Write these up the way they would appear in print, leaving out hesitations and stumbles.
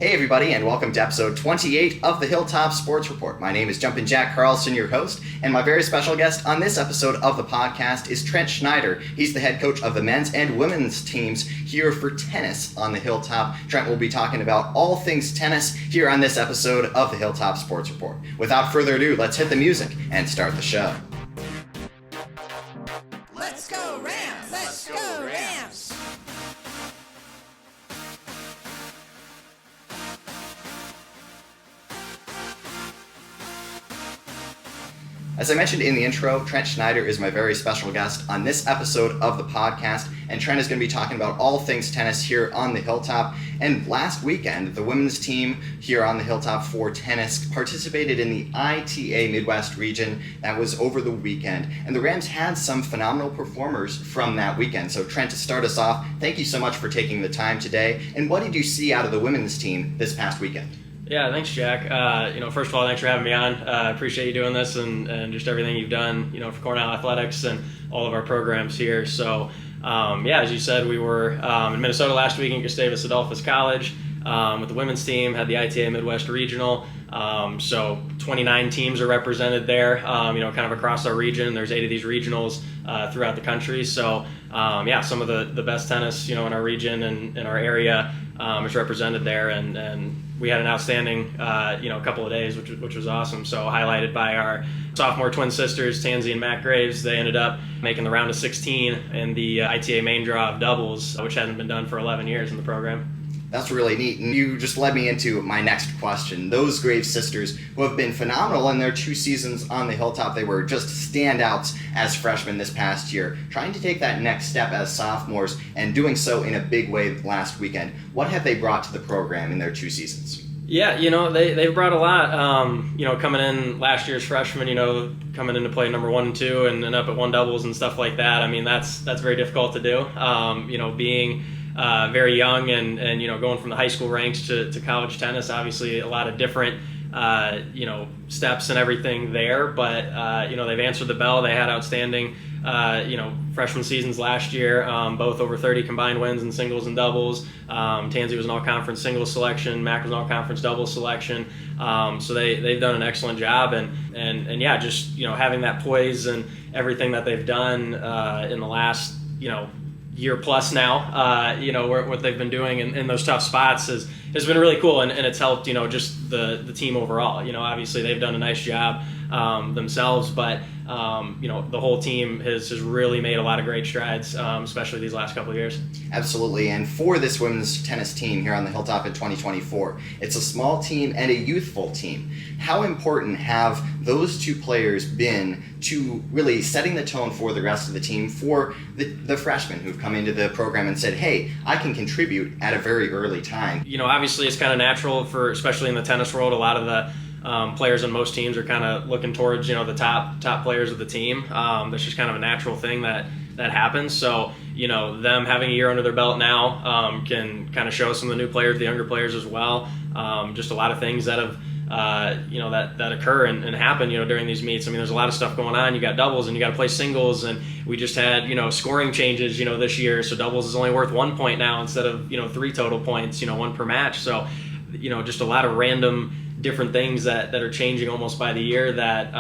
Hey everybody, and welcome to episode 28 of the Hilltop Sports Report. My name is Jumpin' Jack Carlson, your host, and my very special guest on this episode of the podcast is Trent Schneider. He's the head coach of the men's and women's teams here for tennis on the Hilltop. Trent will be talking about all things tennis here on this episode of the Hilltop Sports Report. Without further ado, let's hit the music and start the show. Let's go Rams! Let's go Rams! As I mentioned in the intro, Trent Schneider is my very special guest on this episode of the podcast, and Trent is going to be talking about all things tennis here on the Hilltop. And last weekend, the women's team here on the Hilltop for tennis participated in the ITA Midwest region. That was over the weekend, and the Rams had some phenomenal performers from that weekend. So Trent, to start us off, thank you so much for taking the time today. And what did you see out of the women's team this past weekend? Yeah, thanks, Jack. First of all, thanks for having me on. I appreciate you doing this and just everything you've done, for Cornell Athletics and all of our programs here. So, as you said, we were in Minnesota last week in Gustavus Adolphus College with the women's team, had the ITA Midwest Regional. So 29 teams are represented there, kind of across our region. There's 8 of these regionals throughout the country. So, some of the best tennis, in our region and in our area is represented there. And we had an outstanding, couple of days, which was awesome. So highlighted by our sophomore twin sisters, Tansy and Matt Graves. They ended up making the round of 16 in the ITA main draw of doubles, which hasn't been done for 11 years in the program. That's really neat, and you just led me into my next question. Those Graves sisters, who have been phenomenal in their 2 seasons on the Hilltop, they were just standouts as freshmen this past year, trying to take that next step as sophomores and doing so in a big way last weekend. What have they brought to the program in their 2 seasons? Yeah, they've brought a lot. Coming in last year's freshmen, coming in to play number 1 and 2 and up at 1 doubles and stuff like that. I mean, that's very difficult to do. Being very young and going from the high school ranks to college tennis, obviously a lot of different steps and everything there, but they've answered the bell. They had outstanding freshman seasons last year, both over 30 combined wins in singles and doubles. Tansy was an all-conference singles selection, Mac was an all-conference doubles selection. So they've done an excellent job, and having that poise and everything that they've done in the last year plus now, what they've been doing in those tough spots has been really cool, and it's helped, just the team overall. Obviously they've done a nice job themselves, but the whole team has really made a lot of great strides, especially these last couple of years. Absolutely, and for this women's tennis team here on the Hilltop in 2024, it's a small team and a youthful team. How important have those 2 players been to really setting the tone for the rest of the team, for the freshmen who've come into the program and said, hey, I can contribute at a very early time? Obviously it's kind of natural for, especially in the tennis world, a lot of the players on most teams are kind of looking towards, the top players of the team. That's just kind of a natural thing that happens. So, them having a year under their belt now can kind of show some of the new players, the younger players as well, just a lot of things that have that occur and happen, during these meets. I mean, there's a lot of stuff going on. You got doubles and you got to play singles, and we just had, scoring changes, this year. So doubles is only worth 1 point now instead of, 3 total points, 1 per match. So, just a lot of random different things that are changing almost by the year that,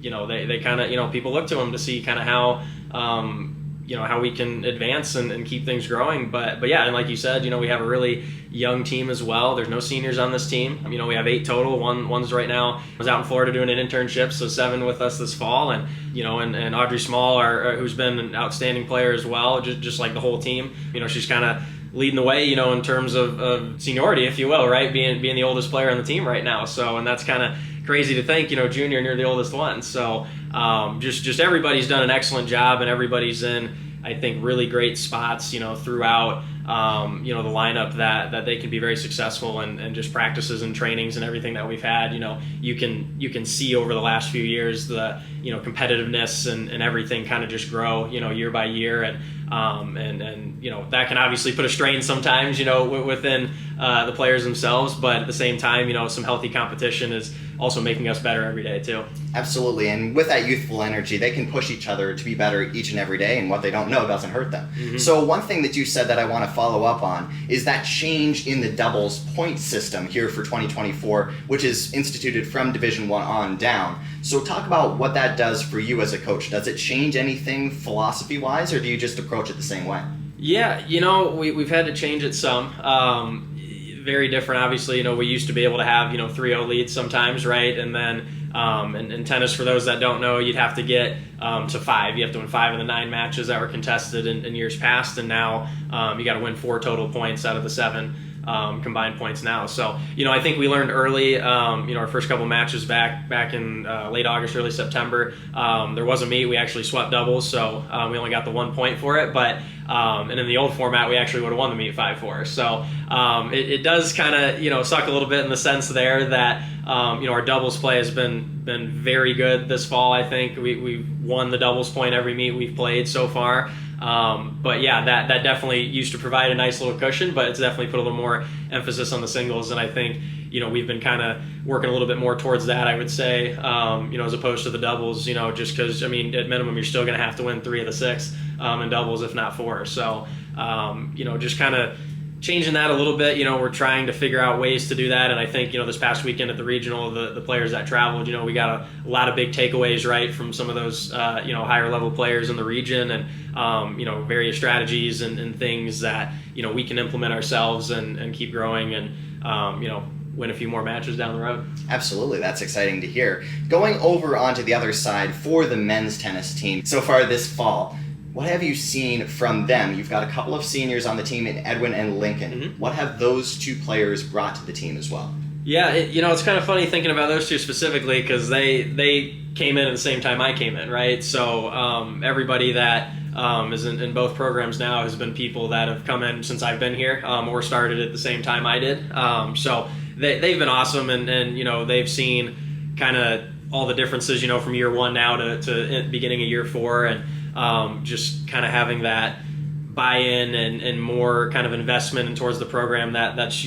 they kind of, people look to them to see kind of how, how we can advance and keep things growing. But yeah, and like you said, we have a really young team as well. There's no seniors on this team. We have 8 total. One's right now was out in Florida doing an internship, so 7 with us this fall. And and Audrey Small, who's been an outstanding player as well, just like the whole team. She's kind of leading the way, in terms of seniority, if you will, right? Being the oldest player on the team right now. So, and that's kind of crazy to think, junior, and you're the oldest one. So, just everybody's done an excellent job, and everybody's in, I think, really great spots, throughout, the lineup that they can be very successful, and just practices and trainings and everything that we've had. You can see over the last few years the, competitiveness and everything kind of just grow, year by year. And, and that can obviously put a strain sometimes, within the players themselves. But at the same time, some healthy competition is also making us better every day too. Absolutely, and with that youthful energy, they can push each other to be better each and every day, and what they don't know doesn't hurt them. Mm-hmm. So one thing that you said that I want to follow up on is that change in the doubles point system here for 2024, which is instituted from Division I on down. So talk about what that does for you as a coach. Does it change anything philosophy-wise, or do you just approach it the same way? Yeah, we've had to change it some. Very different, obviously. We used to be able to have 3-0 leads sometimes, right? And then in tennis, for those that don't know, you'd have to get to 5. You have to win 5 of the 9 matches that were contested in years past, and now you got to win 4 total points out of the 7 combined points now. So I think we learned early, our first couple matches back in late August, early September, there was a meet. We actually swept doubles, so we only got the 1 point for it, but and in the old format we actually would have won the meet 5-4. So it does kind of suck a little bit in the sense there that our doubles play has been very good this fall. I think we've won the doubles point every meet we've played so far. But yeah, that definitely used to provide a nice little cushion, but it's definitely put a little more emphasis on the singles, and I think we've been kind of working a little bit more towards that, I would say, as opposed to the doubles, just because, at minimum you're still going to have to win 3 of the 6 in doubles, if not 4. So, just kind of changing that a little bit. We're trying to figure out ways to do that, and I think this past weekend at the regional, the players that traveled, we got a lot of big takeaways, right, from some of those higher level players in the region, and various strategies and things that we can implement ourselves and keep growing, and win a few more matches down the road. Absolutely, that's exciting to hear. Going over onto the other side for the men's tennis team so far this fall, what have you seen from them? You've got a couple of seniors on the team in Edwin and Lincoln. Mm-hmm. What have those 2 players brought to the team as well? Yeah, it's kind of funny thinking about those 2 specifically, because they came in at the same time I came in, right? So everybody that is in both programs now has been people that have come in since I've been here, or started at the same time I did. So they've been awesome, and they've seen kind of all the differences, from year 1 now to beginning of year 4, and just kind of having that buy-in and more kind of investment towards the program that's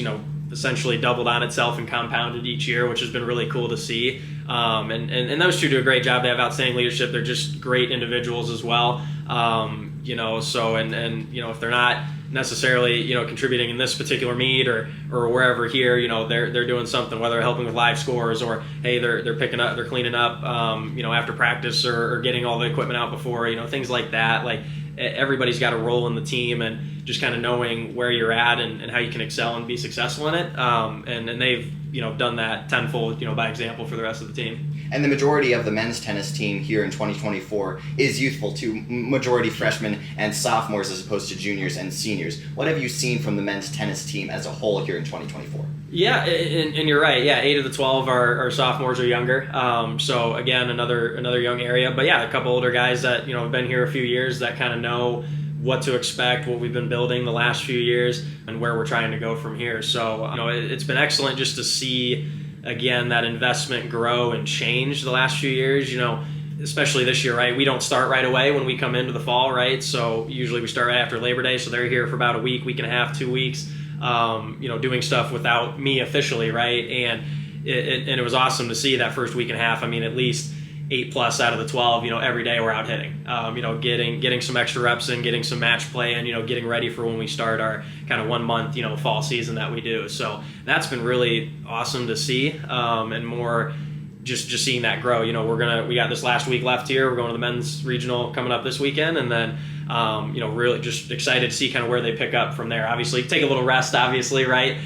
essentially doubled on itself and compounded each year, which has been really cool to see. And those 2 do a great job. They have outstanding leadership. They're just great individuals as well. So if they're not necessarily contributing in this particular meet or wherever here, they're doing something, whether helping with live scores or hey, they're picking up, they're cleaning up after practice or getting all the equipment out before, things like that. Like, everybody's got a role in the team, and just kind of knowing where you're at and how you can excel and be successful in it, and they've done that tenfold by example for the rest of the team. And the majority of the men's tennis team here in 2024 is youthful too, majority freshmen and sophomores as opposed to juniors and seniors. What have you seen from the men's tennis team as a whole here in 2024? Yeah, and you're right. Yeah, 8 of the 12 are sophomores or younger. So again, another young area. But yeah, a couple older guys that have been here a few years that kind of know what to expect, what we've been building the last few years, and where we're trying to go from here. So it's been excellent just to see, again, that investment grow and change the last few years, especially this year, right? We don't start right away when we come into the fall, right? So usually we start right after Labor Day. So they're here for about a week and a half, 2 weeks, doing stuff without me officially, right? And it was awesome to see that first week and a half. At least 8+ out of the 12, every day we're out hitting, getting some extra reps in, getting some match play in, getting ready for when we start our kind of 1 month, fall season that we do. So that's been really awesome to see, and more just seeing that grow. We got this last week left here. We're going to the men's regional coming up this weekend, and then really just excited to see kind of where they pick up from there. Obviously take a little rest, obviously, right?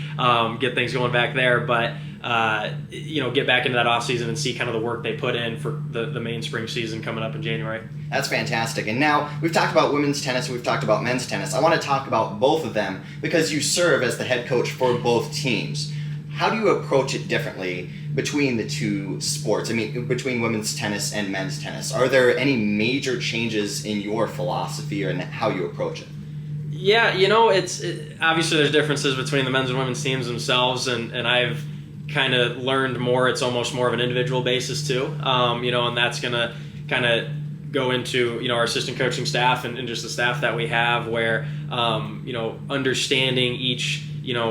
Get things going back there, but get back into that off season and see kind of the work they put in for the main spring season coming up in January. That's fantastic. And now we've talked about women's tennis and we've talked about men's tennis. I want to talk about both of them because you serve as the head coach for both teams. How do you approach it differently between the 2 sports? Between women's tennis and men's tennis. Are there any major changes in your philosophy or in how you approach it? Yeah, obviously there's differences between the men's and women's teams themselves, and I've kind of learned more. It's almost more of an individual basis too, and that's going to kind of go into, our assistant coaching staff and just the staff that we have, where, understanding each,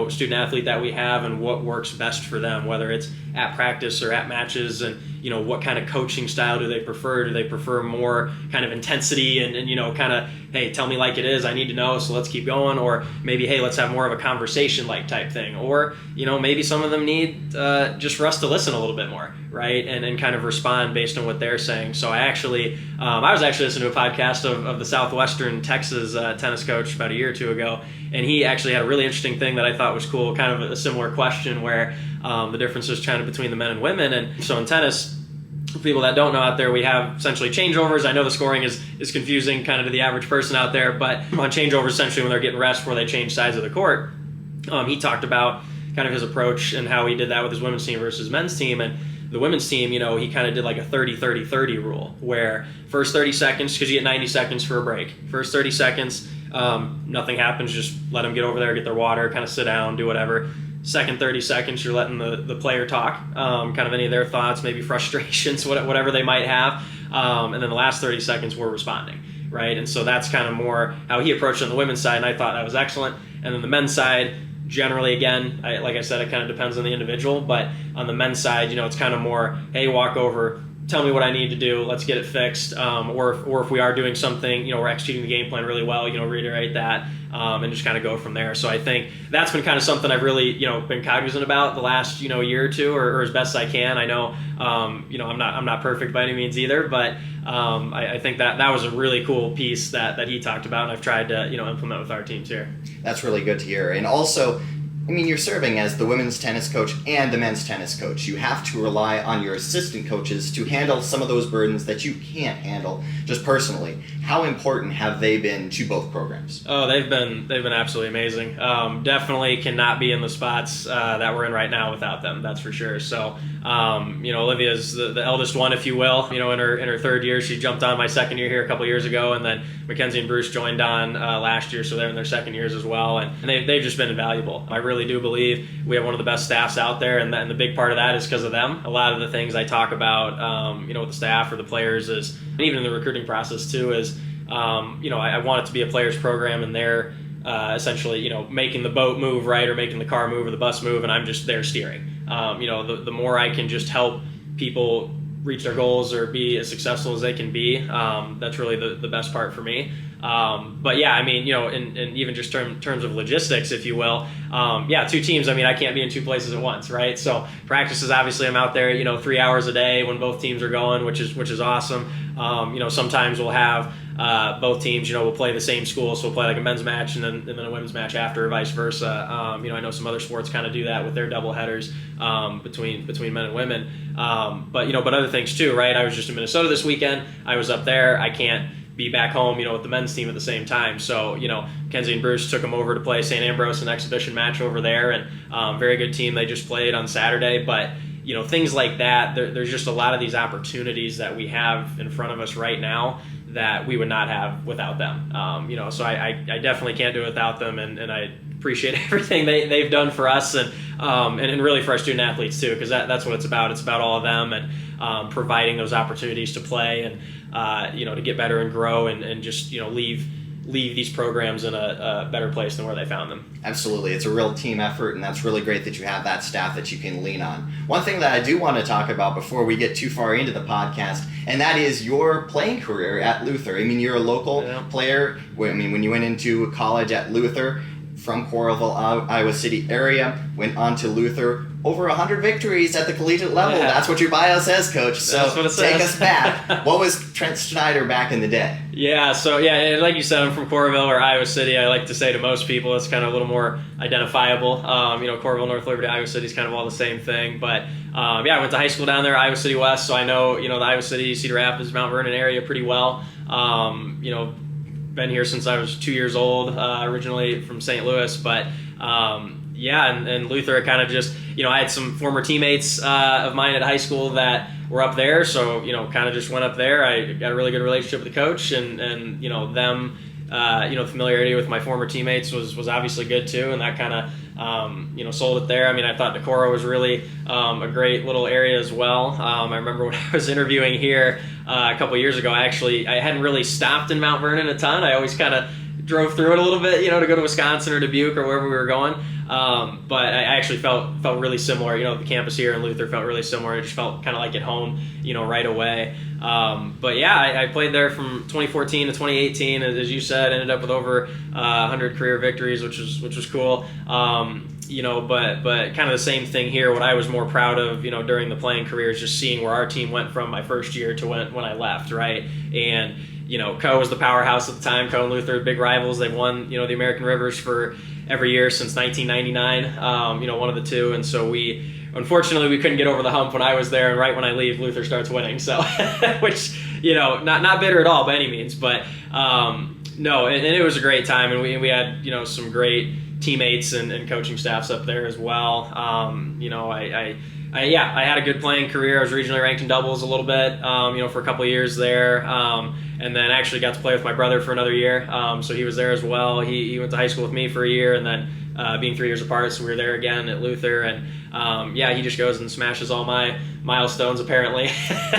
student athlete that we have and what works best for them, whether it's at practice or at matches, and, what kind of coaching style do they prefer? Do they prefer more kind of intensity and kind of, hey, tell me like it is, I need to know, so let's keep going? Or maybe, hey, let's have more of a conversation like type thing. Or, maybe some of them need just for us to listen a little bit more, right? And kind of respond based on what they're saying. So I was actually listening to a podcast of the Southwestern Texas tennis coach about a year or two ago, and he actually had a really interesting thing that I thought was cool, kind of a similar question where the difference is kind of between the men and women. And so in tennis, for people that don't know out there, we have essentially changeovers. I know the scoring is confusing kind of to the average person out there, but on changeovers, essentially when they're getting rest before they change sides of the court, he talked about kind of his approach and how he did that with his women's team versus men's team. And the women's team, he kind of did like a 30-30-30 rule, where first 30 seconds, because you get 90 seconds for a break, first 30 seconds, nothing happens, just let them get over there, get their water, kind of sit down, do whatever. Second 30 seconds, you're letting the player talk, kind of any of their thoughts, maybe frustrations, whatever they might have. And then the last 30 seconds, we're responding, right? And so that's kind of more how he approached it on the women's side, and I thought that was excellent. And then the men's side, generally, again, like I said, it kind of depends on the individual, but on the men's side, it's kind of more, hey, walk over, tell me what I need to do, let's get it fixed, or if we are doing something, we're executing the game plan really well, reiterate that, and just kind of go from there. So I think that's been kind of something I've really, been cognizant about the last, year or two, or as best I can. I know, I'm not perfect by any means either, but I think that was a really cool piece that he talked about, and I've tried to, implement with our teams here. That's really good to hear. And also, you're serving as the women's tennis coach and the men's tennis coach. You have to rely on your assistant coaches to handle some of those burdens that you can't handle just personally. How important have they been to both programs? Oh, they've been absolutely amazing. Definitely cannot be in the spots that we're in right now without them. That's for sure. So, Olivia's the eldest one, if you will. In her third year, she jumped on my second year here a couple years ago, and then Mackenzie and Bruce joined on last year, so they're in their second years as well, and they've just been invaluable. I really do believe we have one of the best staffs out there, and the big part of that is because of them. A lot of the things I talk about, with the staff or the players is, and even in the recruiting process too, is, I want it to be a players program, and they're essentially, making the boat move, right, or making the car move or the bus move, and I'm just there steering. The more I can just help people reach their goals or be as successful as they can be, that's really the best part for me. But yeah, and even just terms of logistics, if you will, two teams, I can't be in two places at once, right? So practices, obviously I'm out there, 3 hours a day when both teams are going, which is awesome. Sometimes we'll have, both teams, we'll play the same school, so we'll play like a men's match and then a women's match after, or vice versa. I know some other sports kind of do that with their double headers, between men and women. But other things too, right? I was just in Minnesota this weekend. I was up there. I can't be back home, with the men's team at the same time. So, Kenzie and Bruce took them over to play St. Ambrose, an exhibition match over there, and very good team. They just played on Saturday. But, things like that, there's just a lot of these opportunities that we have in front of us right now that we would not have without them. So I definitely can't do it without them, and I appreciate everything they've done for us, and really for our student athletes too, because that's what it's about. It's about all of them, and providing those opportunities to play and to get better and grow, and just leave these programs in a better place than where they found them. Absolutely. It's a real team effort, and that's really great that you have that staff that you can lean on. One thing that I do want to talk about before we get too far into the podcast, and that is your playing career at Luther. You're a local player. When you went into college at Luther, from Coralville, Iowa City area, went on to Luther, over 100 victories at the collegiate level. Yeah. That's what your bio says, Coach. So that's what it says. Take us back. What was Trent Schneider back in the day? Yeah, so like you said, I'm from Coralville or Iowa City. I like to say to most people it's kind of a little more identifiable. Coralville, North Liberty, Iowa City is kind of all the same thing. But I went to high school down there, Iowa City West, so I know, the Iowa City, Cedar Rapids, Mount Vernon area pretty well. Been here since I was 2 years old, originally from St. Louis, but and Luther kind of just, I had some former teammates of mine at high school that were up there, so, kind of just went up there. I got a really good relationship with the coach, and them, familiarity with my former teammates was obviously good too, and that kind of, sold it there. I thought Decorah was really a great little area as well. I remember when I was interviewing here, a couple years ago. I hadn't really stopped in Mount Vernon a ton. I always kind of drove through it a little bit, to go to Wisconsin or Dubuque or wherever we were going. But I actually felt really similar. The campus here in Luther felt really similar. I just felt kind of like at home, right away. But yeah, I played there from 2014 to 2018, as you said. Ended up with over 100 career victories, which was cool. But kind of the same thing here. What I was more proud of, during the playing career is just seeing where our team went from my first year to when I left, right? And Co was the powerhouse at the time. Co and Luther, big rivals. They've won, the American Rivers for every year since 1999. One of the two, and so unfortunately, we couldn't get over the hump when I was there, and right when I leave, Luther starts winning. So, which, not bitter at all by any means, but no, and it was a great time, and we had, some great teammates and coaching staffs up there as well. I had a good playing career. I was regionally ranked in doubles a little bit, for a couple of years there, and then actually got to play with my brother for another year. So he was there as well. He went to high school with me for a year, and then being 3 years apart, so we were there again at Luther. And he just goes and smashes all my milestones apparently.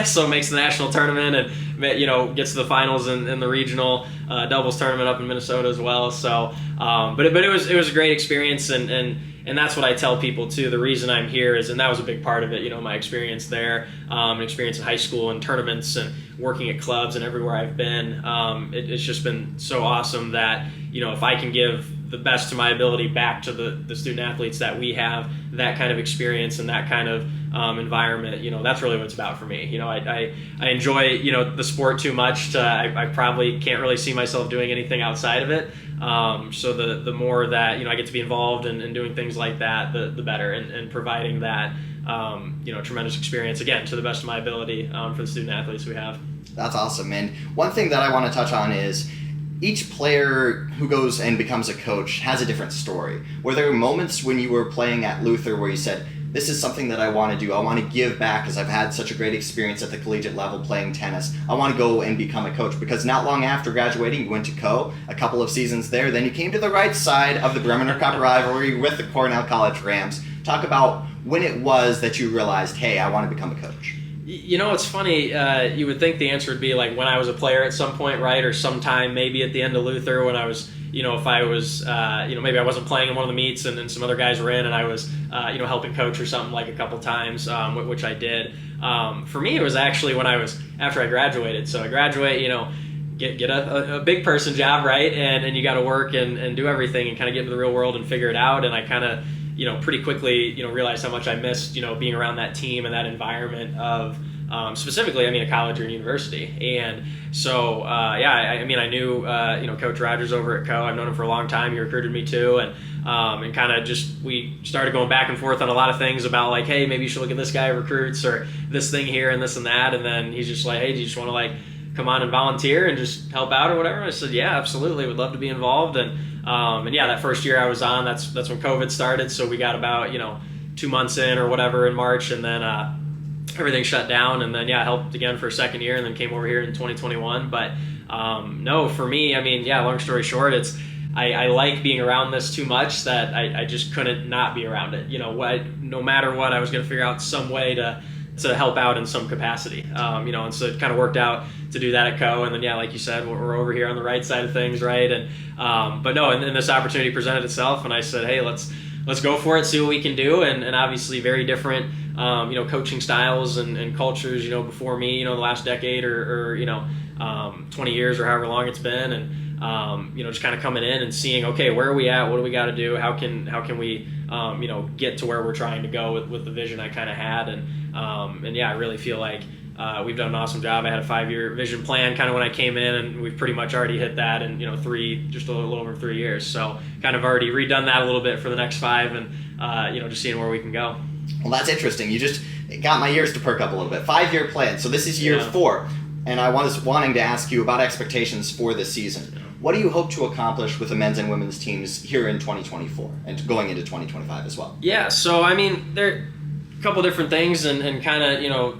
So makes the national tournament and gets to the finals in the regional doubles tournament up in Minnesota as well. So, but it was a great experience and that's what I tell people too. The reason I'm here is, and that was a big part of it, my experience there, experience in high school and tournaments and working at clubs and everywhere I've been. It's just been so awesome that, if I can give the best to my ability back to the student athletes that we have, that kind of experience and that kind of environment, that's really what it's about for me. I enjoy, the sport too much I probably can't really see myself doing anything outside of it. So the more that, I get to be involved in doing things like that, the better, and providing that, tremendous experience, again, to the best of my ability, for the student athletes we have. That's awesome. And one thing that I want to touch on is each player who goes and becomes a coach has a different story. Were there moments when you were playing at Luther where you said, this is something that I want to do. I want to give back because I've had such a great experience at the collegiate level playing tennis. I want to go and become a coach. Because not long after graduating, you went to Co, a couple of seasons there. Then you came to the right side of the Bremer Cup rivalry with the Cornell College Rams. Talk about when it was that you realized, hey, I want to become a coach. It's funny. You would think the answer would be like when I was a player at some point, right? Or sometime maybe at the end of Luther when I was, if I was, maybe I wasn't playing in one of the meets and some other guys were in and I was, helping coach or something like a couple times, which I did. For me, it was actually when after I graduated. So I graduate, get a big person job, right? And you got to work and do everything and kind of get into the real world and figure it out. And I kind of, pretty quickly, realized how much I missed, being around that team and that environment of, specifically, a college or a university. And so, I knew, Coach Rogers over at Co. I've known him for a long time. He recruited me too. And kind of we started going back and forth on a lot of things about like, hey, maybe you should look at this guy who recruits or this thing here and this and that. And then he's just like, hey, do you just want to come on and volunteer and just help out or whatever? I said, yeah, absolutely. Would love to be involved. And that first year I was on, that's when COVID started. So we got about, 2 months in or whatever in March, and then everything shut down. And then, I helped again for a second year and then came over here in 2021. But no, for me, long story short, I like being around this too much that I just couldn't not be around it. No matter what, I was going to figure out some way to help out in some capacity, and so it kind of worked out to do that at Co. And then, like you said, we're over here on the right side of things, right? And but no, and this opportunity presented itself, and I said, hey, let's go for it, see what we can do, and obviously very different, coaching styles and cultures, before me, the last decade or 20 years or however long it's been, and just kind of coming in and seeing, okay, where are we at? What do we got to do? How can we, get to where we're trying to go with the vision I kind of had, and I really feel like we've done an awesome job. I had a 5-year vision plan kind of when I came in, and we've pretty much already hit that in just a little over 3 years. So kind of already redone that a little bit for the next 5, and just seeing where we can go. Well, that's interesting. You just got my ears to perk up a little bit. 5-year plan. So this is year 4, and I was wanting to ask you about expectations for this season. What do you hope to accomplish with the men's and women's teams here in 2024 and going into 2025 as well? Yeah, so there are a couple different things, and kind of,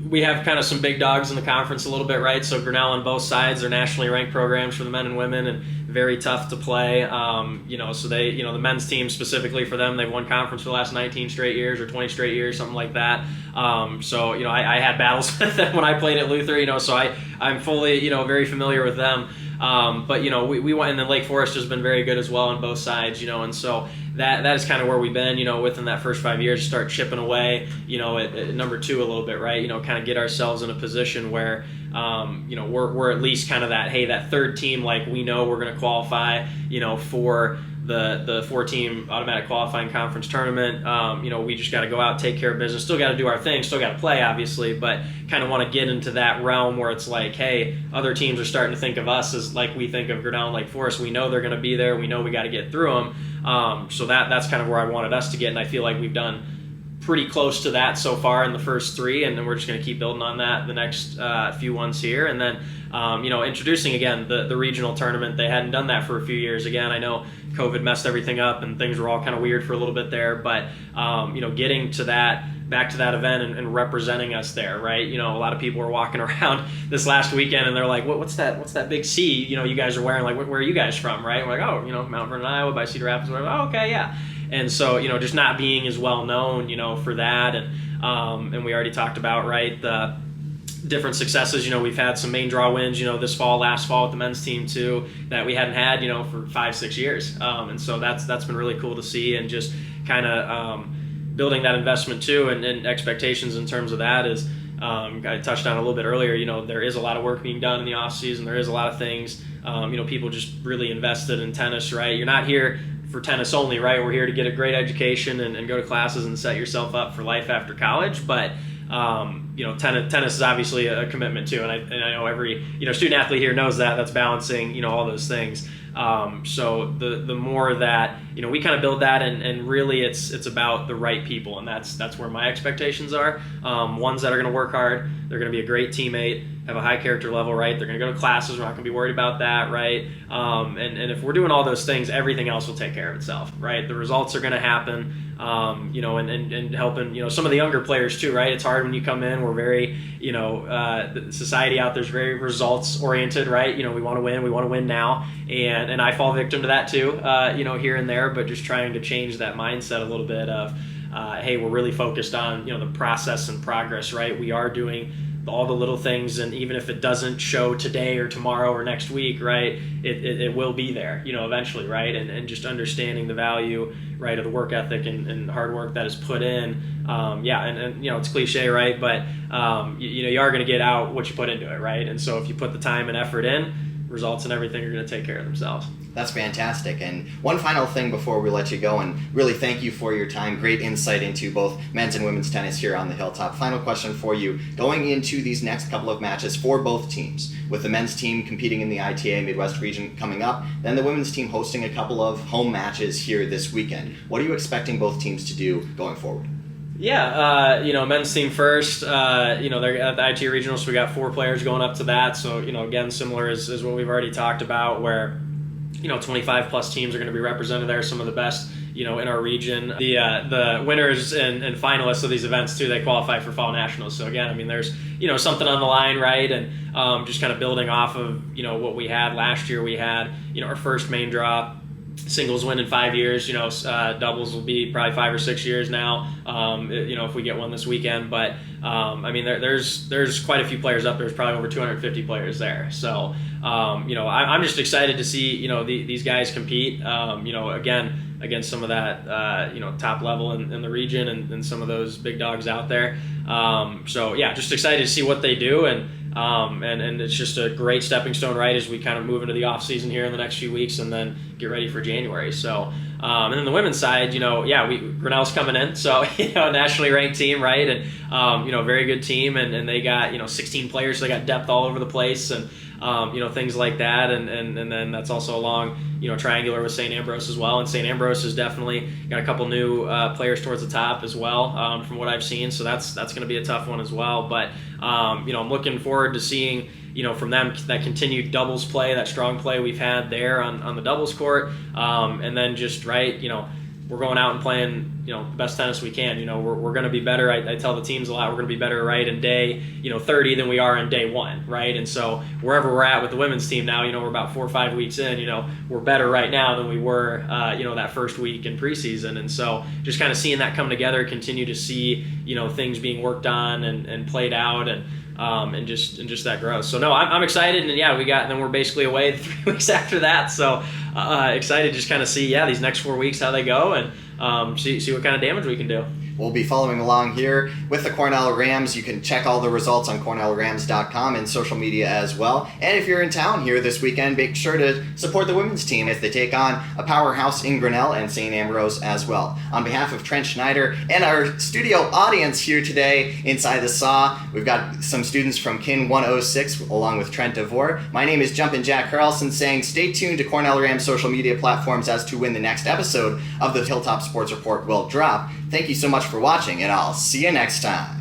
we have kind of some big dogs in the conference a little bit, right? So Grinnell on both sides are nationally ranked programs for the men and women, and very tough to play. So they, the men's team specifically for them, they've won conference for the last 19 straight years or 20 straight years, something like that. I had battles with them when I played at Luther, so I'm fully, very familiar with them. We went, and then Lake Forest has been very good as well on both sides, and so that is kind of where we've been, within that first 5 years, start chipping away, at number 2 a little bit, right? Kind of get ourselves in a position where, we're at least kind of that third team, like we know we're going to qualify, for the 4-team automatic qualifying conference tournament. We just got to go out, take care of business, still got to do our thing, still got to play, obviously, but kind of want to get into that realm where it's like, hey, other teams are starting to think of us as like we think of Grinnell and Lake Forest. We know they're going to be there. We know we got to get through them. So that's kind of where I wanted us to get, and I feel like we've done pretty close to that so far in the first 3, and then we're just going to keep building on that the next few ones here. And then, introducing again the regional tournament. They hadn't done that for a few years. Again, I know COVID messed everything up and things were all kind of weird for a little bit there, but getting to back to that event and representing us there, right? A lot of people were walking around this last weekend and they're like, what's that big C, you guys are wearing, like, where are you guys from, right? We're like, oh, Mount Vernon, Iowa, by Cedar Rapids, whatever. Oh, okay, yeah. And so, just not being as well known, for that. And we already talked about, right, the different successes. We've had some main draw wins, this fall, last fall with the men's team too, that we hadn't had, for 5-6 years. And so that's been really cool to see, and just kind of building that investment too, and expectations in terms of that is, I touched on a little bit earlier, there is a lot of work being done in the off season. There is a lot of things, people just really invested in tennis, right? You're not here for tennis only, right? We're here to get a great education and go to classes and set yourself up for life after college. But tennis is obviously a commitment too, and I know every student athlete here knows that. That's balancing all those things. So the more that we kind of build that, and really it's about the right people, and that's where my expectations are. Ones that are going to work hard, they're going to be a great teammate, have a high character level, right? They're going to go to classes. We're not going to be worried about that, right? And if we're doing all those things, everything else will take care of itself, right? The results are going to happen. And helping, some of the younger players too, right? It's hard when you come in. We're very, the society out there is very results oriented, right? We want to win now. And I fall victim to that too, here and there, but just trying to change that mindset a little bit of, hey, we're really focused on, the process and progress, right? We are doing all the little things, and even if it doesn't show today or tomorrow or next week, right, it will be there, eventually, right? And just understanding the value, right, of the work ethic and hard work that is put in. It's cliche, right? But you are going to get out what you put into it, right? And so if you put the time and effort in, results and everything are going to take care of themselves. That's fantastic. And one final thing before we let you go, and really thank you for your time. Great insight into both men's and women's tennis here on the Hilltop. Final question for you. Going into these next couple of matches for both teams, with the men's team competing in the ITA Midwest region coming up, then the women's team hosting a couple of home matches here this weekend. What are you expecting both teams to do going forward? Yeah, men's team first, they're at the ITA regional, so we got 4 players going up to that. So, again, similar as what we've already talked about, where 25 plus teams are going to be represented there, some of the best, in our region. The winners and finalists of these events too, they qualify for fall nationals. So again, there's, something on the line, right? And just kind of building off of, what we had last year. We had, our first main draw singles win in 5 years, doubles will be probably 5 or 6 years now, if we get one this weekend. But there's quite a few players up there. There's probably over 250 players there. So I'm just excited to see these guys compete, again against some of that top level in the region, and some of those big dogs out there. Just excited to see what they do, and it's just a great stepping stone, right, as we kind of move into the off season here in the next few weeks, and then get ready for January. So and then the women's side, Grinnell's coming in, so a nationally ranked team, right, and very good team, and they got 16 players, so they got depth all over the place, and things like that, and then that's also along triangular with St. Ambrose as well, and St. Ambrose has definitely got a couple new players towards the top as well, from what I've seen, so that's going to be a tough one as well. But I'm looking forward to seeing from them that continued doubles play, that strong play we've had there on the doubles court, and then just we're going out and playing, the best tennis we can. We're going to be better. I tell the teams a lot, we're going to be better right in day, 30 than we are in day 1, right? And so wherever we're at with the women's team now, we're about 4 or 5 weeks in, we're better right now than we were, that first week in preseason. And so just kind of seeing that come together, continue to see, things being worked on and played out, and just that growth. So no, I'm excited, and then we're basically away 3 weeks after that. So excited to just kind of see these next 4 weeks how they go, and see what kind of damage we can do. We'll be following along here with the Cornell Rams. You can check all the results on CornellRams.com and social media as well. And if you're in town here this weekend, make sure to support the women's team as they take on a powerhouse in Grinnell and St. Ambrose as well. On behalf of Trent Schneider and our studio audience here today inside the SAW, we've got some students from Kin 106 along with Trent DeVore. My name is Jumpin' Jack Carlson, saying stay tuned to Cornell Rams social media platforms as to when the next episode of the Hilltop Sports Report will drop. Thank you so much for watching, and I'll see you next time.